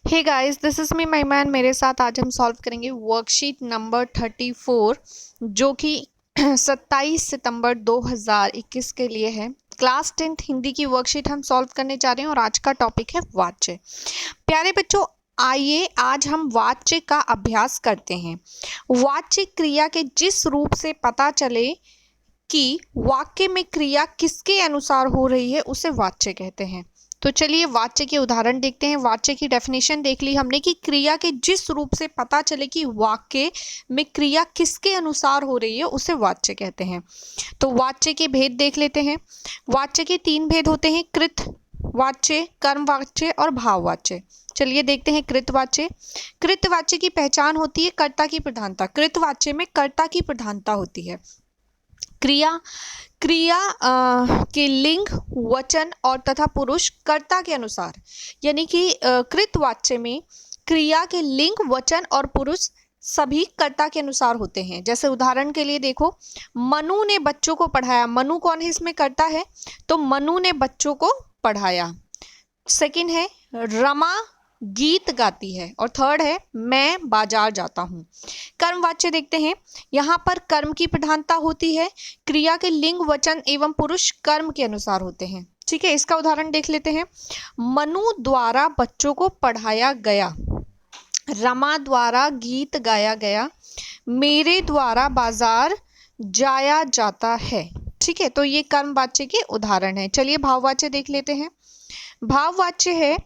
Hey guys, this is me Mahima and मेरे साथ आज हम सॉल्व करेंगे वर्कशीट नंबर 34 जो कि 27 सितंबर 2021 के लिए है। क्लास 10th हिंदी की वर्कशीट हम सॉल्व करने जा रहे हैं और आज का टॉपिक है वाच्य। प्यारे बच्चों, आइए आज हम वाच्य का अभ्यास करते हैं। वाच्य क्रिया के जिस रूप से पता चले कि वाक्य में क्रिया किसके अनुसार हो रही है उसे वाच्य कहते हैं। तो चलिए वाच्य के उदाहरण देखते हैं। वाच्य की डेफिनेशन देख ली हमने कि क्रिया के जिस रूप से पता चले कि वाक्य में क्रिया किसके अनुसार हो रही है उसे वाच्य कहते हैं। तो वाच्य के भेद देख लेते हैं। वाच्य के 3 भेद होते हैं, कृत वाच्य, कर्म वाच्य और भाव वाच्य। चलिए देखते हैं कृतवाच्य। कृतवाच्य की पहचान होती है कर्ता की प्रधानता। कृतवाच्य में कर्ता की प्रधानता होती है। क्रिया क्रिया के लिंग, वचन और तथा पुरुष कर्ता के अनुसार, यानी कि कृतवाच्य में क्रिया के लिंग, वचन और पुरुष सभी कर्ता के अनुसार होते हैं। जैसे उदाहरण के लिए देखो, मनु ने बच्चों को पढ़ाया। मनु कौन है इसमें कर्ता है, तो मनु ने बच्चों को पढ़ाया। सेकंड है रमा गीत गाती है और थर्ड है मैं बाजार जाता हूँ। कर्मवाच्य देखते हैं, यहाँ पर कर्म की प्रधानता होती है। क्रिया के लिंग, वचन एवं पुरुष कर्म के अनुसार होते हैं। ठीक है, इसका उदाहरण देख लेते हैं। मनु द्वारा बच्चों को पढ़ाया गया, रमा द्वारा गीत गाया गया, मेरे द्वारा बाजार जाया जाता है। ठीक है, तो ये कर्मवाच्य के उदाहरण है। चलिए भाववाच्य देख लेते हैं। भाववाच्य है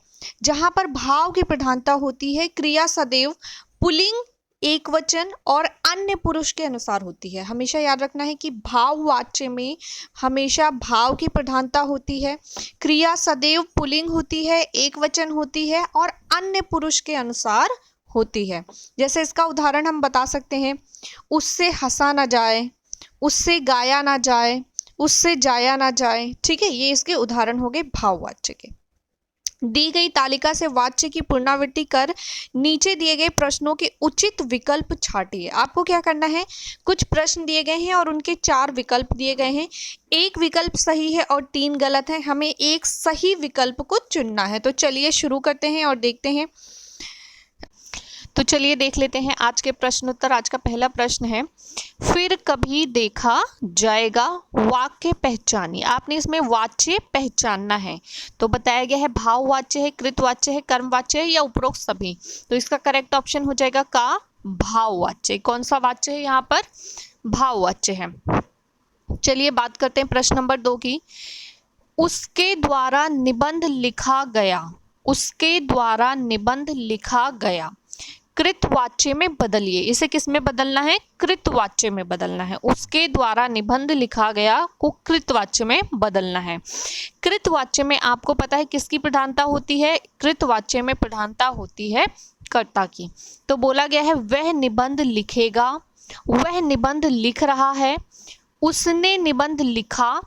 जहां पर भाव की प्रधानता होती है। क्रिया सदैव पुल्लिंग, एकवचन और अन्य पुरुष के अनुसार होती है। हमेशा याद रखना है कि भाववाच्य में हमेशा भाव की प्रधानता होती है। क्रिया सदैव पुल्लिंग होती है, एकवचन होती है और अन्य पुरुष के अनुसार होती है। जैसे इसका उदाहरण हम बता सकते हैं, उससे हंसा ना जाए, उससे गाया ना जाए, उससे जाया ना जाए। ठीक है, ये इसके उदाहरण हो गए भाववाच्य के। दी गई तालिका से वाच्य की पुनरावृत्ति कर नीचे दिए गए प्रश्नों के उचित विकल्प छांटिए। आपको क्या करना है, कुछ प्रश्न दिए गए हैं और उनके 4 विकल्प दिए गए हैं। एक विकल्प सही है और 3 गलत है। हमें एक सही विकल्प को चुनना है। तो चलिए शुरू करते हैं और देखते हैं। तो चलिए देख लेते हैं आज के प्रश्न उत्तर। आज का पहला प्रश्न है, फिर कभी देखा जाएगा वाक्य पहचानिए। आपने इसमें वाच्य पहचानना है। तो बताया गया है भाववाच्य है, कृतवाच्य है, कर्मवाच्य है या उपरोक्त सभी। तो इसका करेक्ट ऑप्शन हो जाएगा का भाववाच्य। कौन सा वाच्य है यहाँ पर, भाववाच्य है। चलिए बात करते हैं प्रश्न नंबर 2 की। उसके द्वारा निबंध लिखा गया, उसके द्वारा निबंध लिखा गया कृतवाच्य में बदलिए। इसे किस में बदलना है, कृतवाच्य में बदलना है। उसके द्वारा निबंध लिखा गया को कृतवाच्य में बदलना है। कृतवाच्य में आपको पता है किसकी प्रधानता होती है, कृतवाच्य में प्रधानता होती है कर्ता की। तो बोला गया है वह निबंध लिखेगा, वह निबंध लिख रहा है, उसने निबंध लिखा,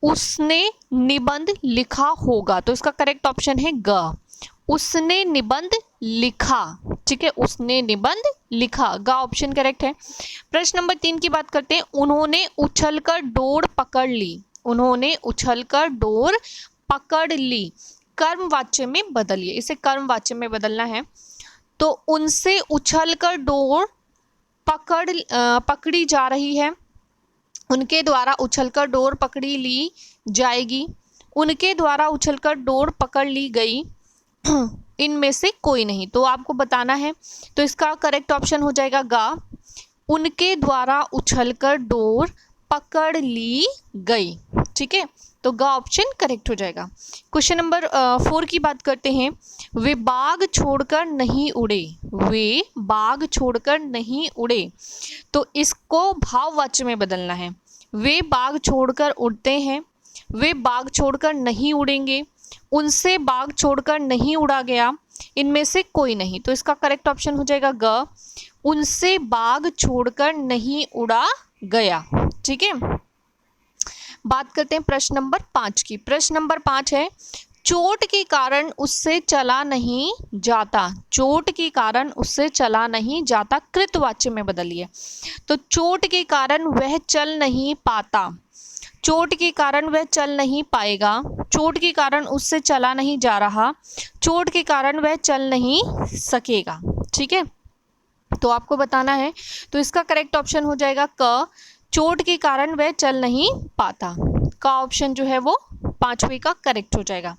उसने निबंध लिखा होगा। तो इसका करेक्ट ऑप्शन है ग, उसने निबंध लिखा। ठीक है, उसने निबंध लिखा, गा ऑप्शन करेक्ट है। प्रश्न नंबर 3 की बात करते हैं। उन्होंने उछलकर डोर पकड़ ली, उन्होंने उछलकर डोर पकड़ ली कर्मवाच्य में बदलिए। इसे कर्मवाच्य में बदलना है। तो उनसे उछलकर डोर पकड़ी जा रही है, उनके द्वारा उछलकर डोर पकड़ी ली जाएगी, उनके द्वारा उछलकर डोर पकड़ ली गई, इनमें से कोई नहीं। तो आपको बताना है। तो इसका करेक्ट ऑप्शन हो जाएगा गा, उनके द्वारा उछलकर डोर पकड़ ली गई। ठीक है, तो गा ऑप्शन करेक्ट हो जाएगा। क्वेश्चन नंबर 4 की बात करते हैं। वे बाग छोड़कर नहीं उड़े, वे बाग छोड़कर नहीं उड़े। तो इसको भाववाच्य में बदलना है। वे बाग छोड़कर उड़ते हैं, वे बाग छोड़कर नहीं उड़ेंगे, उनसे बाग छोड़कर नहीं उड़ा गया, इनमें से कोई नहीं। तो इसका करेक्ट ऑप्शन हो जाएगा ग, उनसे बाग छोड़कर नहीं उड़ा गया। ठीक है, बात करते हैं प्रश्न नंबर 5 की। प्रश्न नंबर 5 है, चोट के कारण उससे चला नहीं जाता, चोट के कारण उससे चला नहीं जाता कृतवाच्य में बदलिए। तो चोट के कारण वह चल नहीं पाता, चोट के कारण वह चल नहीं पाएगा, चोट के कारण उससे चला नहीं जा रहा, चोट के कारण वह चल नहीं सकेगा। ठीक है, तो आपको बताना है। तो इसका करेक्ट ऑप्शन हो जाएगा क, चोट के कारण वह चल नहीं पाता। का ऑप्शन जो है वो 5वें का करेक्ट हो जाएगा।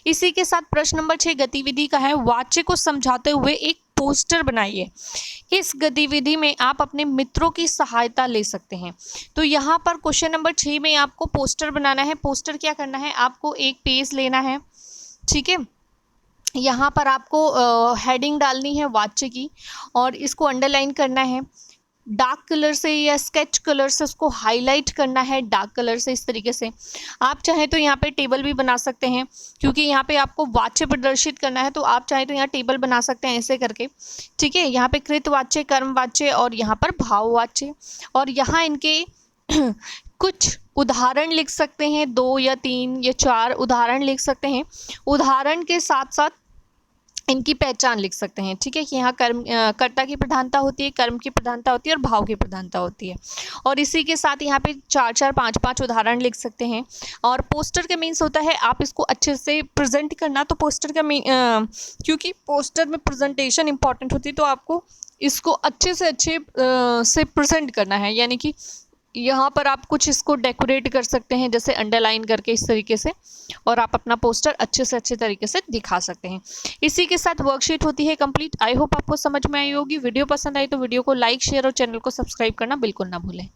इसी के साथ प्रश्न नंबर 6 गतिविधि का है, वाक्य को समझाते हुए एक पोस्टर बनाइए। इस गतिविधि में आप अपने मित्रों की सहायता ले सकते हैं। तो यहाँ पर क्वेश्चन नंबर 6 में आपको पोस्टर बनाना है। पोस्टर क्या करना है, आपको एक पेज लेना है। ठीक है, यहाँ पर आपको हेडिंग डालनी है वाक्य की और इसको अंडरलाइन करना है। डार्क कलर से या स्केच कलर से उसको हाईलाइट करना है, डार्क कलर से इस तरीके से। आप चाहें तो यहाँ पे टेबल भी बना सकते हैं, क्योंकि यहाँ पे आपको वाच्य प्रदर्शित करना है, तो आप चाहें तो यहाँ टेबल बना सकते हैं ऐसे करके। ठीक है, यहाँ पे कृत वाच्य, कर्म वाच्य और यहाँ पर भाव वाच्य, और यहाँ इनके कुछ उदाहरण लिख सकते हैं, 2 या 3 या 4 उदाहरण लिख सकते हैं। उदाहरण के साथ साथ इनकी पहचान लिख सकते हैं। ठीक है, कि यहाँ कर्म कर्ता की प्रधानता होती है, कर्म की प्रधानता होती है और भाव की प्रधानता होती है। और इसी के साथ यहाँ पे 4-4, 5-5 उदाहरण लिख सकते हैं। और पोस्टर का मीन्स होता है आप इसको अच्छे से प्रेजेंट करना। तो पोस्टर का क्योंकि पोस्टर में प्रेजेंटेशन इंपॉर्टेंट होती है, तो आपको इसको अच्छे से प्रेजेंट करना है। यानी कि यहाँ पर आप कुछ इसको डेकोरेट कर सकते हैं, जैसे अंडरलाइन करके इस तरीके से, और आप अपना पोस्टर अच्छे से अच्छे तरीके से दिखा सकते हैं। इसी के साथ वर्कशीट होती है कंप्लीट। आई होप आपको समझ में आई होगी। वीडियो पसंद आई तो वीडियो को लाइक, शेयर और चैनल को सब्सक्राइब करना बिल्कुल ना भूलें।